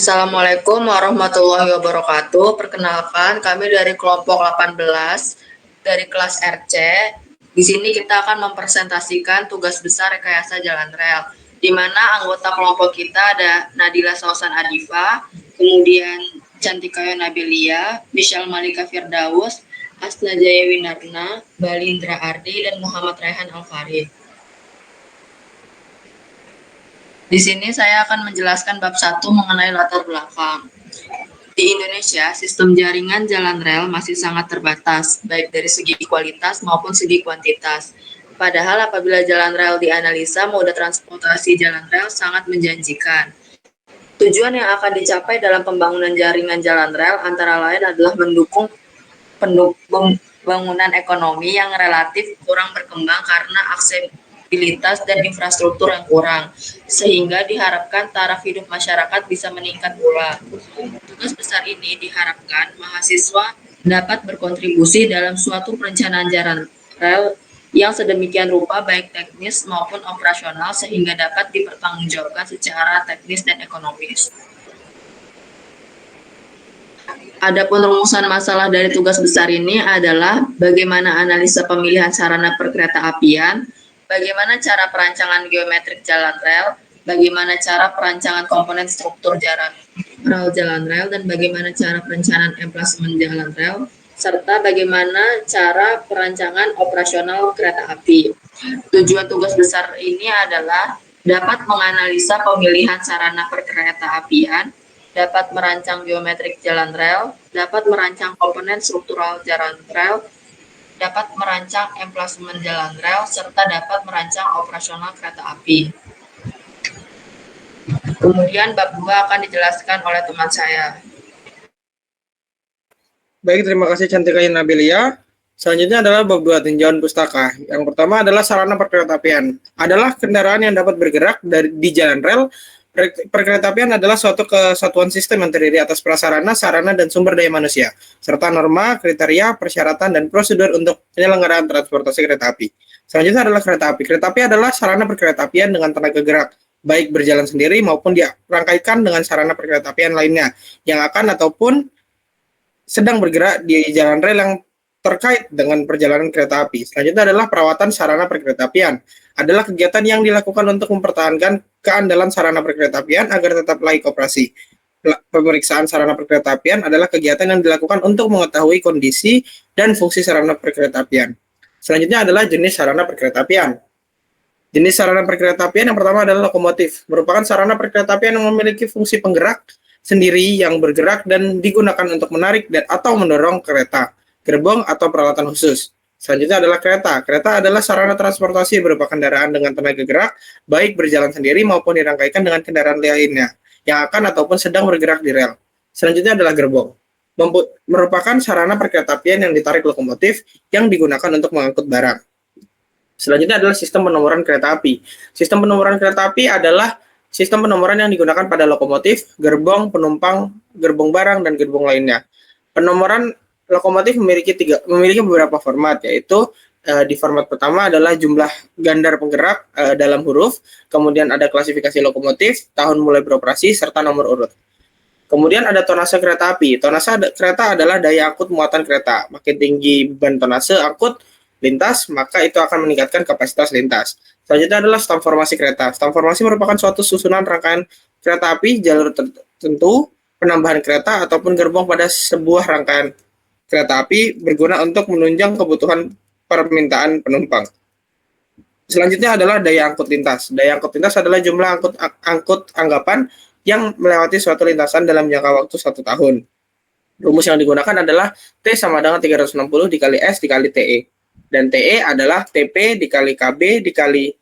Assalamualaikum warahmatullahi wabarakatuh. Perkenalkan, kami dari kelompok 18 dari kelas RC. Di sini kita akan mempresentasikan tugas besar rekayasa jalan rel, di mana anggota kelompok kita ada Nadila Sausan Adifa, kemudian Cantikaya Nabilia, Michelle Malika Firdaus, Asna Jaya Winarna, Balindra Ardi, dan Muhammad Rehan Alfarid. Di sini saya akan menjelaskan bab 1 mengenai latar belakang. Di Indonesia, sistem jaringan jalan rel masih sangat terbatas, baik dari segi kualitas maupun segi kuantitas. Padahal apabila jalan rel dianalisa, moda transportasi jalan rel sangat menjanjikan. Tujuan yang akan dicapai dalam pembangunan jaringan jalan rel antara lain adalah mendukung pembangunan ekonomi yang relatif kurang berkembang karena aksesibilitas dan infrastruktur yang kurang, sehingga diharapkan taraf hidup masyarakat bisa meningkat pula. Tugas besar ini diharapkan mahasiswa dapat berkontribusi dalam suatu perencanaan jalan rel yang sedemikian rupa baik teknis maupun operasional sehingga dapat dipertanggungjawabkan secara teknis dan ekonomis. Adapun rumusan masalah dari tugas besar ini adalah bagaimana analisa pemilihan sarana perkereta-apian, bagaimana cara perancangan geometrik jalan rel, bagaimana cara perancangan komponen struktur jalan rel, dan bagaimana cara perencanaan emplasemen jalan rel, serta bagaimana cara perancangan operasional kereta api. Tujuan tugas besar ini adalah dapat menganalisa pemilihan sarana perkereta-apian, dapat merancang geometrik jalan rel, dapat merancang komponen struktural jalan rel, dapat merancang emplasemen jalan rel, serta dapat merancang operasional kereta api. Kemudian bab 2 akan dijelaskan oleh teman saya. Baik, terima kasih Cantika Nabilia. Selanjutnya adalah bab 2 tinjauan pustaka. Yang pertama adalah sarana perkeretaapian. Adalah kendaraan yang dapat bergerak di jalan rel. Perkeretaapian adalah suatu kesatuan sistem yang terdiri atas prasarana, sarana, dan sumber daya manusia, serta norma, kriteria, persyaratan, dan prosedur untuk penyelenggaraan transportasi kereta api. Selanjutnya adalah kereta api. Kereta api adalah sarana perkeretaapian dengan tenaga gerak, baik berjalan sendiri maupun dirangkaikan dengan sarana perkeretaapian lainnya, yang akan ataupun sedang bergerak di jalan rel yang terkait dengan perjalanan kereta api. Selanjutnya adalah perawatan sarana perkeretaapian. Adalah kegiatan yang dilakukan untuk mempertahankan keandalan sarana perkeretaapian agar tetap layak operasi. Pemeriksaan sarana perkeretaapian adalah kegiatan yang dilakukan untuk mengetahui kondisi dan fungsi sarana perkeretaapian. Selanjutnya adalah jenis sarana perkeretaapian. Jenis sarana perkeretaapian yang pertama adalah lokomotif, merupakan sarana perkeretaapian yang memiliki fungsi penggerak sendiri yang bergerak dan digunakan untuk menarik dan atau mendorong kereta, gerbong, atau peralatan khusus. Selanjutnya adalah kereta. Kereta adalah sarana transportasi berupa kendaraan dengan tenaga gerak, baik berjalan sendiri maupun dirangkaikan dengan kendaraan lainnya, yang akan ataupun sedang bergerak di rel. Selanjutnya adalah gerbong. Merupakan sarana perkeretaapian yang ditarik lokomotif yang digunakan untuk mengangkut barang. Selanjutnya adalah sistem penomoran kereta api. Sistem penomoran kereta api adalah sistem penomoran yang digunakan pada lokomotif, gerbong, penumpang, gerbong barang, dan gerbong lainnya. Penomoran lokomotif memiliki beberapa format, yaitu di format pertama adalah jumlah gandar penggerak dalam huruf, kemudian ada klasifikasi lokomotif, tahun mulai beroperasi, serta nomor urut. Kemudian ada tonase kereta api. Tonase kereta adalah daya angkut muatan kereta. Makin tinggi beban tonase angkut lintas, maka itu akan meningkatkan kapasitas lintas. Selanjutnya adalah stam formasi kereta. Stam formasi merupakan suatu susunan rangkaian kereta api, jalur tertentu, penambahan kereta, ataupun gerbong pada sebuah rangkaian kereta api berguna untuk menunjang kebutuhan permintaan penumpang. Selanjutnya adalah daya angkut lintas. Daya angkut lintas adalah jumlah angkut anggapan yang melewati suatu lintasan dalam jangka waktu 1 tahun. Rumus yang digunakan adalah T sama dengan 360 dikali S dikali TE. Dan TE adalah TP dikali KB dikali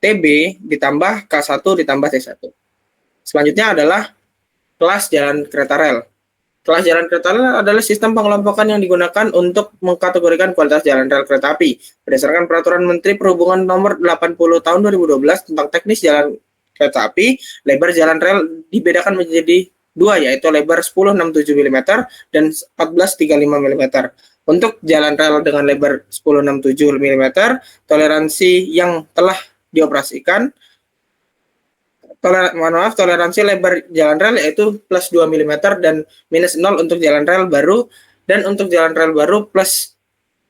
TB ditambah K1 ditambah T1. Selanjutnya adalah kelas jalan kereta rel. Kelas jalan kereta rel adalah sistem pengelompokan yang digunakan untuk mengkategorikan kualitas jalan rel kereta api. Berdasarkan Peraturan Menteri Perhubungan Nomor 80 Tahun 2012 tentang teknis jalan kereta api, lebar jalan rel dibedakan menjadi 2, yaitu lebar 1067 mm dan 1435 mm. Untuk jalan rel dengan lebar 1067 mm, toleransi yang telah dioperasikan toleransi lebar jalan rel yaitu plus 2 mm dan minus 0 untuk jalan rel baru, dan untuk jalan rel baru plus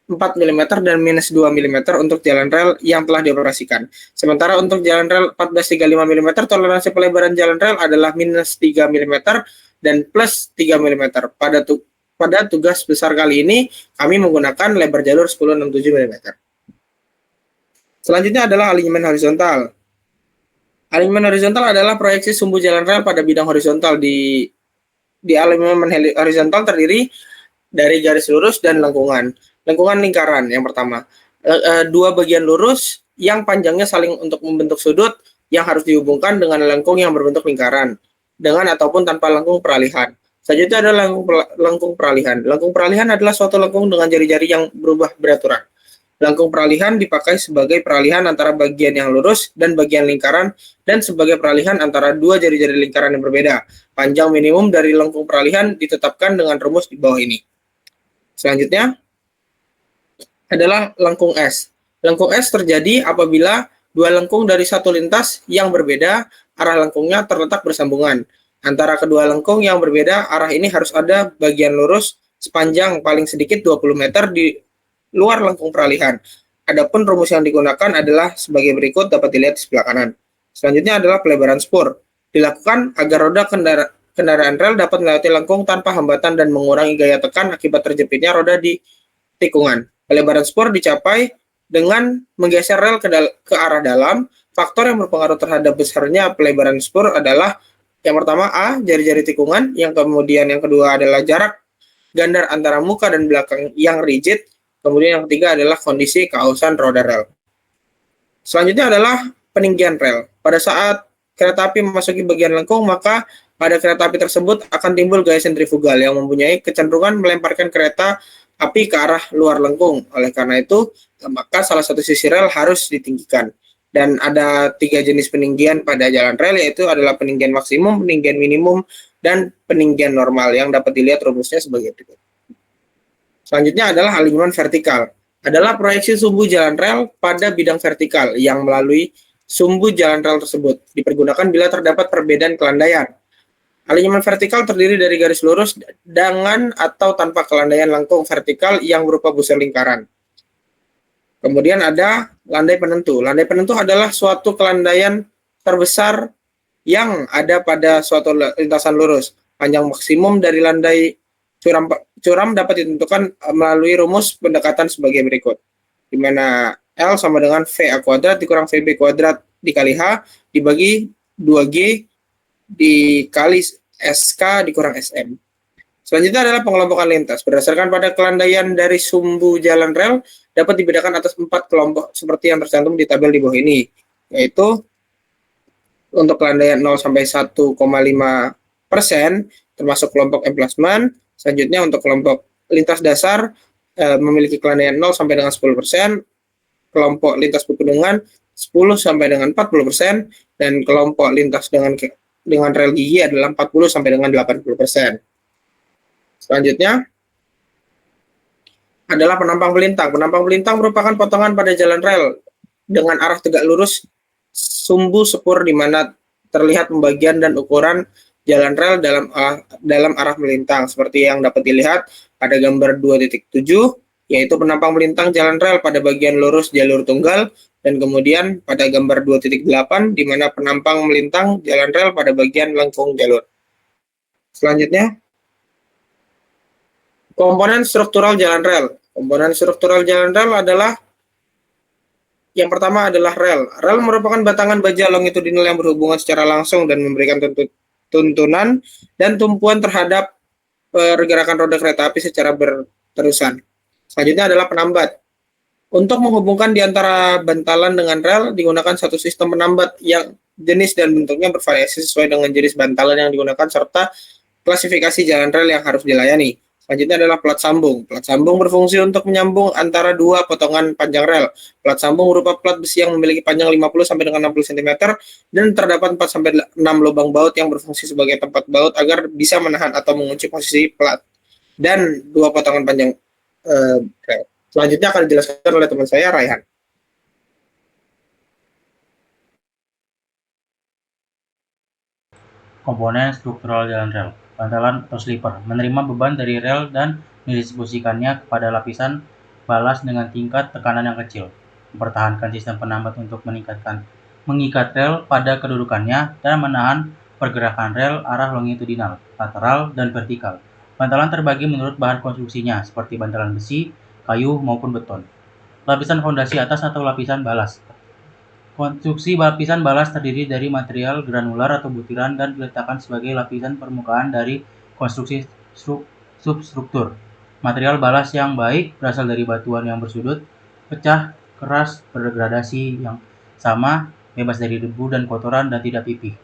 4 mm dan minus 2 mm untuk jalan rel yang telah dioperasikan. Sementara untuk jalan rel 1435 mm, toleransi pelebaran jalan rel adalah minus 3 mm dan plus 3 mm. Pada tugas besar kali ini, kami menggunakan lebar jalur 1067 mm. Selanjutnya adalah alignment horizontal. Alignment horizontal adalah proyeksi sumbu jalan rel pada bidang horizontal. Di alignment horizontal terdiri dari garis lurus dan lengkungan. Lengkungan lingkaran yang pertama. Dua bagian lurus yang panjangnya saling untuk membentuk sudut yang harus dihubungkan dengan lengkung yang berbentuk lingkaran, dengan ataupun tanpa lengkung peralihan. Selanjutnya adalah lengkung peralihan. Lengkung peralihan adalah suatu lengkung dengan jari-jari yang berubah beraturan. Lengkung peralihan dipakai sebagai peralihan antara bagian yang lurus dan bagian lingkaran, dan sebagai peralihan antara dua jari-jari lingkaran yang berbeda. Panjang minimum dari lengkung peralihan ditetapkan dengan rumus di bawah ini. Selanjutnya adalah lengkung S. Lengkung S terjadi apabila dua lengkung dari satu lintas yang berbeda, arah lengkungnya terletak bersambungan. Antara kedua lengkung yang berbeda, arah ini harus ada bagian lurus sepanjang paling sedikit 20 meter di luar lengkung peralihan. Adapun rumus yang digunakan adalah sebagai berikut, dapat dilihat di sebelah kanan. Selanjutnya adalah pelebaran spur. Dilakukan agar roda kendaraan rel dapat melewati lengkung tanpa hambatan dan mengurangi gaya tekan akibat terjepitnya roda di tikungan. Pelebaran spur dicapai dengan menggeser rel ke arah dalam. Faktor yang berpengaruh terhadap besarnya pelebaran spur adalah yang pertama A, jari-jari tikungan, yang kedua adalah jarak gandar antara muka dan belakang yang rigid. Kemudian yang ketiga adalah kondisi keausan roda rel. Selanjutnya adalah peninggian rel. Pada saat kereta api memasuki bagian lengkung, maka pada kereta api tersebut akan timbul gaya sentrifugal yang mempunyai kecenderungan melemparkan kereta api ke arah luar lengkung. Oleh karena itu, maka salah satu sisi rel harus ditinggikan. Dan ada 3 jenis peninggian pada jalan rel, yaitu adalah peninggian maksimum, peninggian minimum, dan peninggian normal, yang dapat dilihat rumusnya sebagai berikut. Selanjutnya adalah alignment vertikal. Adalah proyeksi sumbu jalan rel pada bidang vertikal yang melalui sumbu jalan rel tersebut. Dipergunakan bila terdapat perbedaan kelandaian. Alignment vertikal terdiri dari garis lurus dengan atau tanpa kelandaian lengkung vertikal yang berupa busur lingkaran. Kemudian ada landai penentu. Landai penentu adalah suatu kelandaian terbesar yang ada pada suatu lintasan lurus. Panjang maksimum dari landai curam dapat ditentukan melalui rumus pendekatan sebagai berikut, di mana L sama dengan VA kuadrat dikurang VB kuadrat dikali H dibagi 2G dikali SK dikurang SM. Selanjutnya adalah pengelompokan lintas. Berdasarkan pada kelandaian dari sumbu jalan rel, dapat dibedakan atas 4 kelompok seperti yang tercantum di tabel di bawah ini, yaitu untuk kelandaian 0 sampai 1,5% termasuk kelompok emplasman. Selanjutnya untuk kelompok lintas dasar memiliki kelandaian 0 sampai dengan 10%, kelompok lintas pegunungan 10 sampai dengan 40%, dan kelompok lintas dengan rel gigi adalah 40 sampai dengan 80%. Selanjutnya adalah penampang pelintang. Penampang pelintang merupakan potongan pada jalan rel dengan arah tegak lurus sumbu sepur di mana terlihat pembagian dan ukuran jalan rel dalam arah melintang, seperti yang dapat dilihat pada gambar 2.7, yaitu penampang melintang jalan rel pada bagian lurus jalur tunggal, dan kemudian pada gambar 2.8 di mana penampang melintang jalan rel pada bagian lengkung jalur. Selanjutnya, komponen struktural jalan rel. Komponen struktural jalan rel adalah yang pertama adalah rel. Rel merupakan batangan baja longitudinal yang berhubungan secara langsung dan memberikan tuntunan dan tumpuan terhadap pergerakan roda kereta api secara berterusan. Selanjutnya adalah penambat. Untuk menghubungkan di antara bantalan dengan rel digunakan satu sistem penambat yang jenis dan bentuknya bervariasi sesuai dengan jenis bantalan yang digunakan serta klasifikasi jalan rel yang harus dilayani. Selanjutnya adalah plat sambung. Plat sambung berfungsi untuk menyambung antara dua potongan panjang rel. Plat sambung berupa plat besi yang memiliki panjang 50 sampai dengan 60 cm dan terdapat 4 sampai 6 lubang baut yang berfungsi sebagai tempat baut agar bisa menahan atau mengunci posisi plat dan dua potongan panjang rel. Selanjutnya akan dijelaskan oleh teman saya, Raihan. Komponen struktural jalan rel, bantalan atau sleeper, menerima beban dari rel dan mendistribusikannya kepada lapisan balas dengan tingkat tekanan yang kecil, mempertahankan sistem penambat untuk mengikat rel pada kedudukannya dan menahan pergerakan rel arah longitudinal, lateral, dan vertikal. Bantalan terbagi menurut bahan konstruksinya, seperti bantalan besi, kayu, maupun beton. Lapisan fondasi atas atau lapisan balas. Konstruksi lapisan balas terdiri dari material granular atau butiran dan diletakkan sebagai lapisan permukaan dari konstruksi substruktur. Material balas yang baik berasal dari batuan yang bersudut, pecah, keras, berdegradasi yang sama, bebas dari debu dan kotoran dan tidak pipih.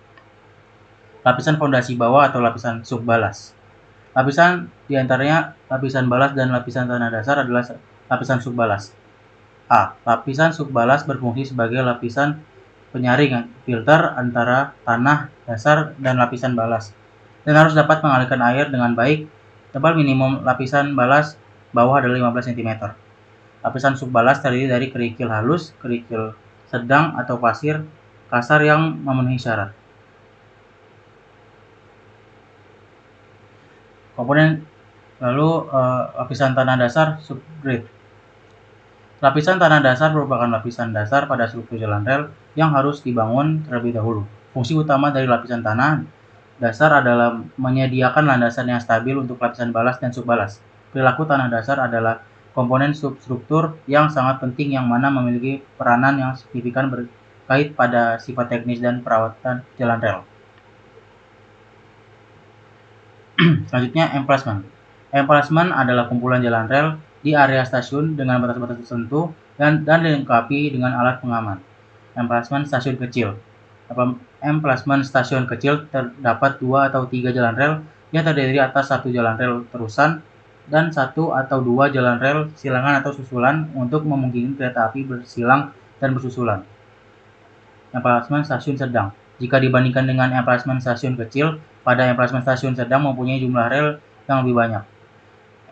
Lapisan fondasi bawah atau lapisan subbalas. Lapisan diantaranya lapisan balas dan lapisan tanah dasar adalah lapisan subbalas. A. Lapisan subbalas berfungsi sebagai lapisan penyaring filter antara tanah dasar dan lapisan balas, dan harus dapat mengalirkan air dengan baik. Tebal minimum lapisan balas bawah adalah 15 cm. Lapisan subbalas terdiri dari kerikil halus, kerikil sedang atau pasir kasar yang memenuhi syarat. Komponen lapisan tanah dasar subgrade. Lapisan tanah dasar merupakan lapisan dasar pada struktur jalan rel yang harus dibangun terlebih dahulu. Fungsi utama dari lapisan tanah dasar adalah menyediakan landasan yang stabil untuk lapisan balas dan subbalas. Perilaku tanah dasar adalah komponen substruktur yang sangat penting yang mana memiliki peranan yang signifikan berkait pada sifat teknis dan perawatan jalan rel. Selanjutnya, emplacement. Emplacement adalah kumpulan jalan rel di area stasiun dengan batas-batas tertentu dan dilengkapi dengan alat pengaman. Emplacement stasiun kecil. Emplacement stasiun kecil terdapat 2 atau 3 jalan rel yang terdiri atas 1 jalan rel terusan dan 1 atau 2 jalan rel silangan atau susulan untuk memungkinkan kereta api bersilang dan bersusulan. Emplacement stasiun sedang. Jika dibandingkan dengan emplacement stasiun kecil, pada emplacement stasiun sedang mempunyai jumlah rel yang lebih banyak.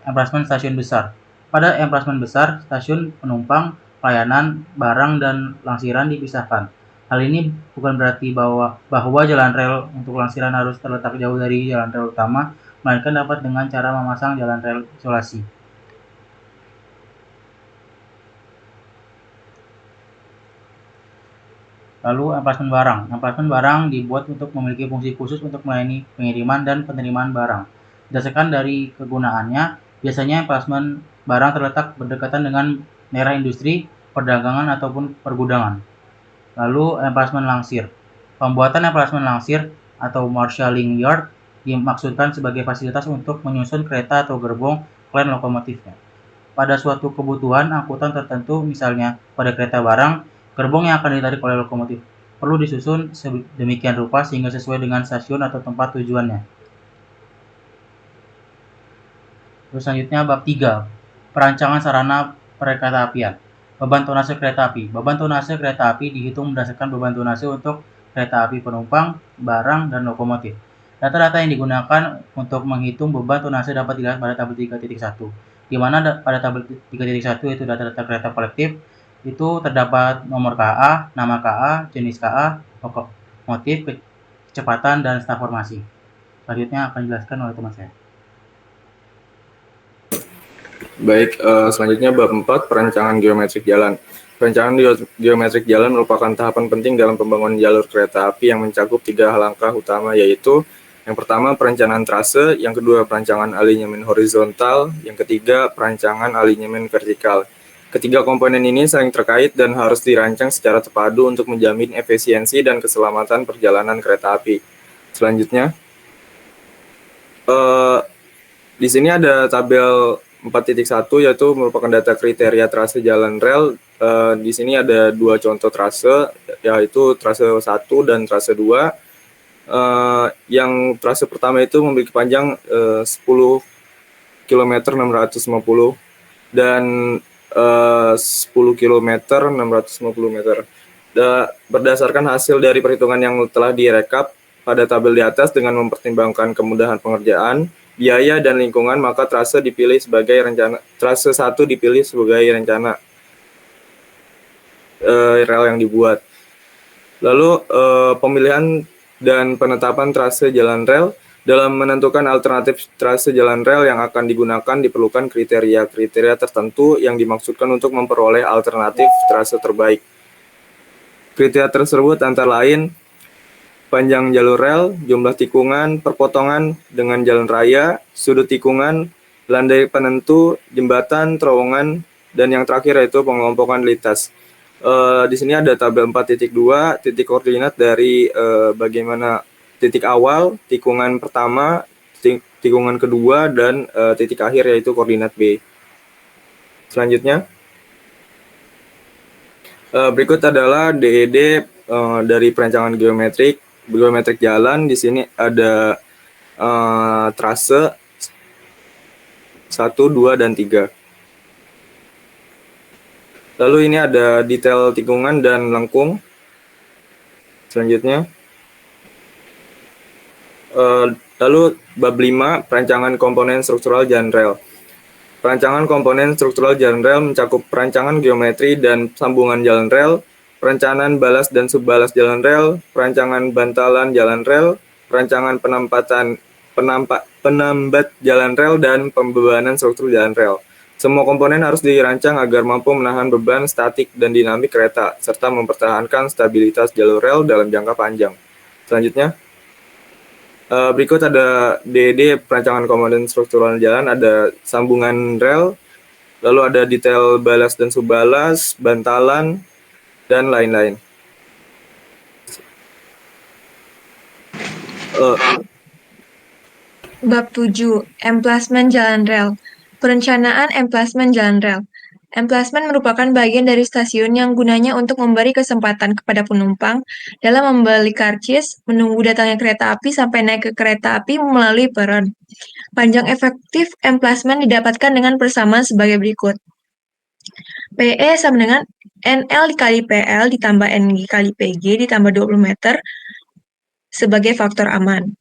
Emplacement stasiun besar. Pada emplacement besar, stasiun penumpang, pelayanan, barang, dan langsiran dipisahkan. Hal ini bukan berarti bahwa jalan rel untuk langsiran harus terletak jauh dari jalan rel utama, melainkan dapat dengan cara memasang jalan rel isolasi. Lalu, emplacement barang. Emplacement barang dibuat untuk memiliki fungsi khusus untuk melayani pengiriman dan penerimaan barang. Berdasarkan dari kegunaannya, biasanya emplacement barang terletak berdekatan dengan daerah industri, perdagangan, ataupun pergudangan. Lalu, emplacement langsir. Pembuatan emplacement langsir atau marshalling yard dimaksudkan sebagai fasilitas untuk menyusun kereta atau gerbong klien lokomotifnya. Pada suatu kebutuhan angkutan tertentu, misalnya pada kereta barang, gerbong yang akan ditarik oleh lokomotif perlu disusun sedemikian rupa sehingga sesuai dengan stasiun atau tempat tujuannya. Terus selanjutnya bab 3, perancangan sarana perkeretaapian. Beban tonase kereta api. Beban tonase kereta api dihitung berdasarkan beban tonase untuk kereta api penumpang, barang, dan lokomotif. Data-data yang digunakan untuk menghitung beban tonase dapat dilihat pada tabel 3.1, di mana pada tabel 3.1 itu data-data kereta kolektif, itu terdapat nomor KA, nama KA, jenis KA, lokomotif, kecepatan, dan staf formasi. Selanjutnya akan dijelaskan oleh teman saya. Baik, selanjutnya bab 4, perancangan geometrik jalan. Perancangan geometrik jalan merupakan tahapan penting dalam pembangunan jalur kereta api yang mencakup 3 langkah utama, yaitu yang pertama perencanaan trase, yang kedua perancangan alinyemen horizontal, yang ketiga perancangan alinyemen vertikal. Ketiga komponen ini saling terkait dan harus dirancang secara terpadu untuk menjamin efisiensi dan keselamatan perjalanan kereta api. Selanjutnya, di sini ada tabel 4.1 yaitu merupakan data kriteria trase jalan rel. Di sini ada 2 contoh trase, yaitu trase 1 dan trase 2. Yang trase pertama itu memiliki panjang 10 km 650 dan 10 km 650 meter. Berdasarkan hasil dari perhitungan yang telah direkap pada tabel di atas dengan mempertimbangkan kemudahan pengerjaan, biaya, dan lingkungan, maka trase 1 dipilih sebagai rencana rel yang dibuat. Lalu pemilihan dan penetapan trase jalan rel. Dalam menentukan alternatif trase jalan rel yang akan digunakan diperlukan kriteria-kriteria tertentu yang dimaksudkan untuk memperoleh alternatif trase terbaik. Kriteria tersebut antara lain panjang jalur rel, jumlah tikungan, perpotongan dengan jalan raya, sudut tikungan, landai penentu, jembatan, terowongan, dan yang terakhir yaitu pengelompokan lintas. Di sini ada tabel 4.2, titik koordinat dari bagaimana titik awal, tikungan pertama, tikungan kedua, dan titik akhir yaitu koordinat B. Selanjutnya, berikut adalah DED dari perancangan geometrik jalan. Di sini ada trase 1, 2, dan 3. Lalu ini ada detail tikungan dan lengkung. Selanjutnya, lalu bab 5, perancangan komponen struktural jalan rel. Perancangan komponen struktural jalan rel mencakup perancangan geometri dan sambungan jalan rel, perencanaan balas dan subbalas jalan rel, perancangan bantalan jalan rel, perancangan penambat jalan rel, dan pembebanan struktur jalan rel. Semua komponen harus dirancang agar mampu menahan beban statik dan dinamik kereta, serta mempertahankan stabilitas jalur rel dalam jangka panjang. Selanjutnya, berikut ada DED perancangan komponen struktural jalan, ada sambungan rel, lalu ada detail balas dan subbalas, bantalan, dan lain-lain. Bab 7. Emplasmen jalan rel. Perencanaan emplasmen jalan rel. Emplasmen merupakan bagian dari stasiun yang gunanya untuk memberi kesempatan kepada penumpang dalam membeli karcis, menunggu datangnya kereta api sampai naik ke kereta api melalui peron. Panjang efektif emplasmen didapatkan dengan persamaan sebagai berikut. PE sama dengan NL dikali PL ditambah NG kali PG ditambah 20 meter sebagai faktor aman.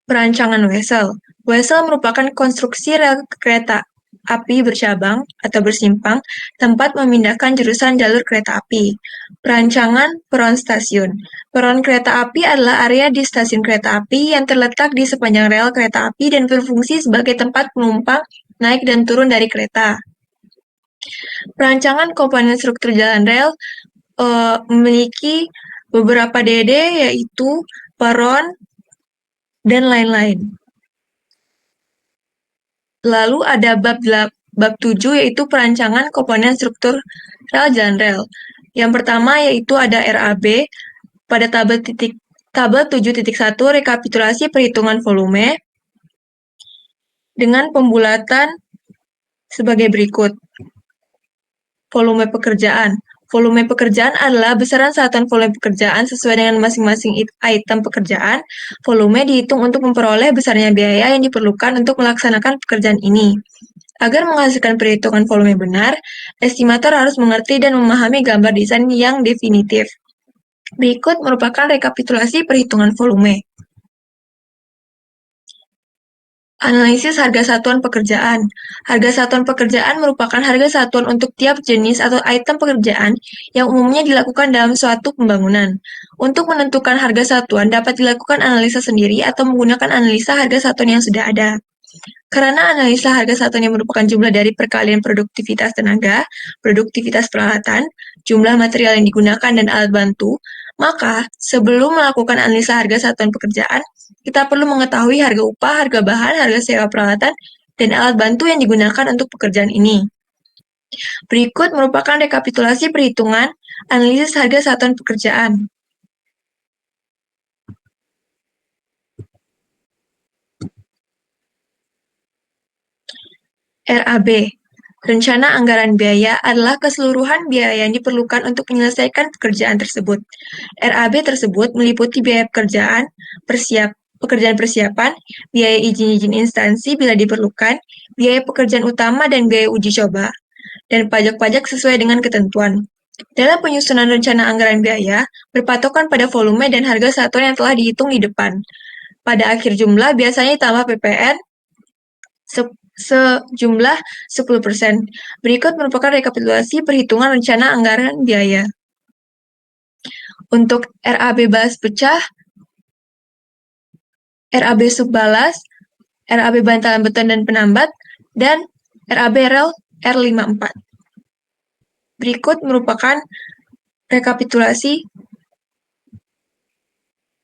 Perancangan wesel. Wesel merupakan konstruksi rel kereta api bercabang atau bersimpang, tempat memindahkan jurusan jalur kereta api. Perancangan peron stasiun. Peron kereta api adalah area di stasiun kereta api yang terletak di sepanjang rel kereta api dan berfungsi sebagai tempat penumpang naik dan turun dari kereta. Perancangan komponen struktur jalan rel memiliki beberapa DD, yaitu peron dan lain-lain. Lalu ada bab 7, yaitu perancangan komponen struktur rel jalan rel. Yang pertama yaitu ada RAB pada tabel 7.1 rekapitulasi perhitungan volume dengan pembulatan sebagai berikut. Volume pekerjaan. Volume pekerjaan adalah besaran satuan volume pekerjaan sesuai dengan masing-masing item pekerjaan. Volume dihitung untuk memperoleh besarnya biaya yang diperlukan untuk melaksanakan pekerjaan ini. Agar menghasilkan perhitungan volume benar, estimator harus mengerti dan memahami gambar desain yang definitif. Berikut merupakan rekapitulasi perhitungan volume. Analisis harga satuan pekerjaan. Harga satuan pekerjaan merupakan harga satuan untuk tiap jenis atau item pekerjaan yang umumnya dilakukan dalam suatu pembangunan. Untuk menentukan harga satuan dapat dilakukan analisa sendiri atau menggunakan analisa harga satuan yang sudah ada. Karena analisa harga satuan yang merupakan jumlah dari perkalian produktivitas tenaga, produktivitas peralatan, jumlah material yang digunakan, dan alat bantu, maka sebelum melakukan analisa harga satuan pekerjaan, kita perlu mengetahui harga upah, harga bahan, harga sewa peralatan, dan alat bantu yang digunakan untuk pekerjaan ini. Berikut merupakan rekapitulasi perhitungan analisis harga satuan pekerjaan. RAB. Rencana anggaran biaya adalah keseluruhan biaya yang diperlukan untuk menyelesaikan pekerjaan tersebut. RAB tersebut meliputi biaya pekerjaan persiapan, biaya izin-izin instansi bila diperlukan, biaya pekerjaan utama dan biaya uji coba, dan pajak-pajak sesuai dengan ketentuan. Dalam penyusunan rencana anggaran biaya, berpatokan pada volume dan harga satuan yang telah dihitung di depan. Pada akhir jumlah biasanya ditambah PPN sejumlah 10%. Berikut merupakan rekapitulasi perhitungan rencana anggaran biaya. Untuk RAB balas pecah, RAB subbalas, RAB bantalan beton dan penambat, dan RAB rel R54. Berikut merupakan rekapitulasi.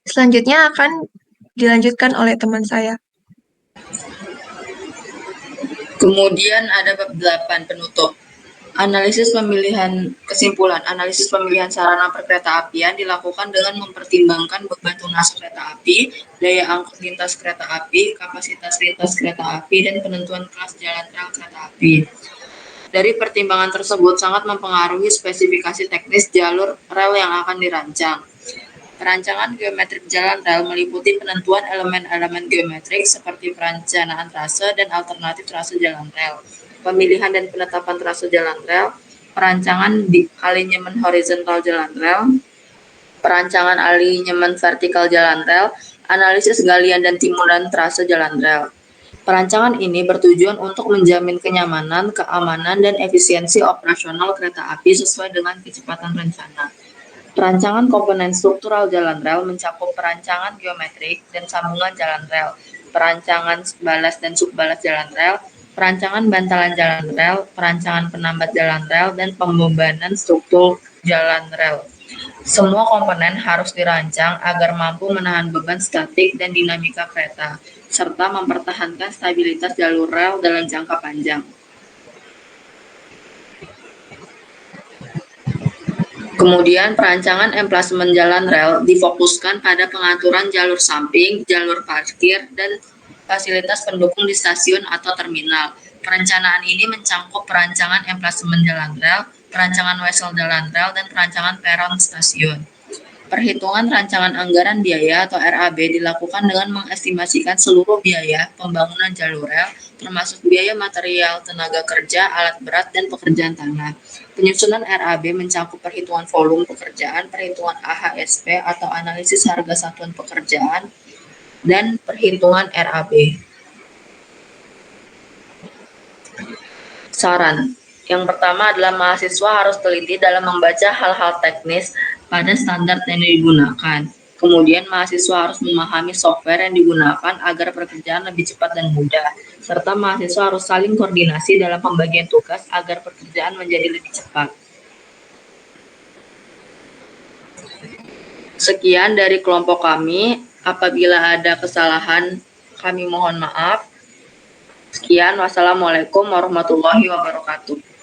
Selanjutnya akan dilanjutkan oleh teman saya. Kemudian ada bab 8 penutup. Analisis pemilihan sarana perkeretaapian dilakukan dengan mempertimbangkan beban tunas kereta api, daya angkut lintas kereta api, kapasitas lintas kereta api, dan penentuan kelas jalan rel kereta api. Dari pertimbangan tersebut sangat mempengaruhi spesifikasi teknis jalur rel yang akan dirancang. Perancangan geometrik jalan rel meliputi penentuan elemen-elemen geometrik seperti perencanaan trase dan alternatif trase jalan rel, pemilihan dan penetapan trase jalan rel, perancangan di alinyemen horizontal jalan rel, perancangan alinyemen vertikal jalan rel, analisis galian dan timuran trase jalan rel. Perancangan ini bertujuan untuk menjamin kenyamanan, keamanan, dan efisiensi operasional kereta api sesuai dengan kecepatan rencana. Perancangan komponen struktural jalan rel mencakup perancangan geometrik dan sambungan jalan rel, perancangan balas dan subbalas jalan rel, perancangan bantalan jalan rel, perancangan penambat jalan rel, dan pembebanan struktur jalan rel. Semua komponen harus dirancang agar mampu menahan beban statik dan dinamika kereta, serta mempertahankan stabilitas jalur rel dalam jangka panjang. Kemudian perancangan emplasemen jalan rel difokuskan pada pengaturan jalur samping, jalur parkir, dan fasilitas pendukung di stasiun atau terminal. Perencanaan ini mencakup perancangan emplasemen jalan rel, perancangan wesel jalan rel, dan perancangan peron stasiun. Perhitungan rancangan anggaran biaya atau RAB dilakukan dengan mengestimasikan seluruh biaya pembangunan jalur rel, termasuk biaya material, tenaga kerja, alat berat, dan pekerjaan tanah. Penyusunan RAB mencakup perhitungan volume pekerjaan, perhitungan AHSP atau analisis harga satuan pekerjaan, dan perhitungan RAB. Saran. Yang pertama adalah mahasiswa harus teliti dalam membaca hal-hal teknis pada standar yang digunakan. Kemudian mahasiswa harus memahami software yang digunakan agar pekerjaan lebih cepat dan mudah. Serta mahasiswa harus saling koordinasi dalam pembagian tugas agar pekerjaan menjadi lebih cepat. Sekian dari kelompok kami. Apabila ada kesalahan, kami mohon maaf. Sekian, wassalamualaikum warahmatullahi wabarakatuh.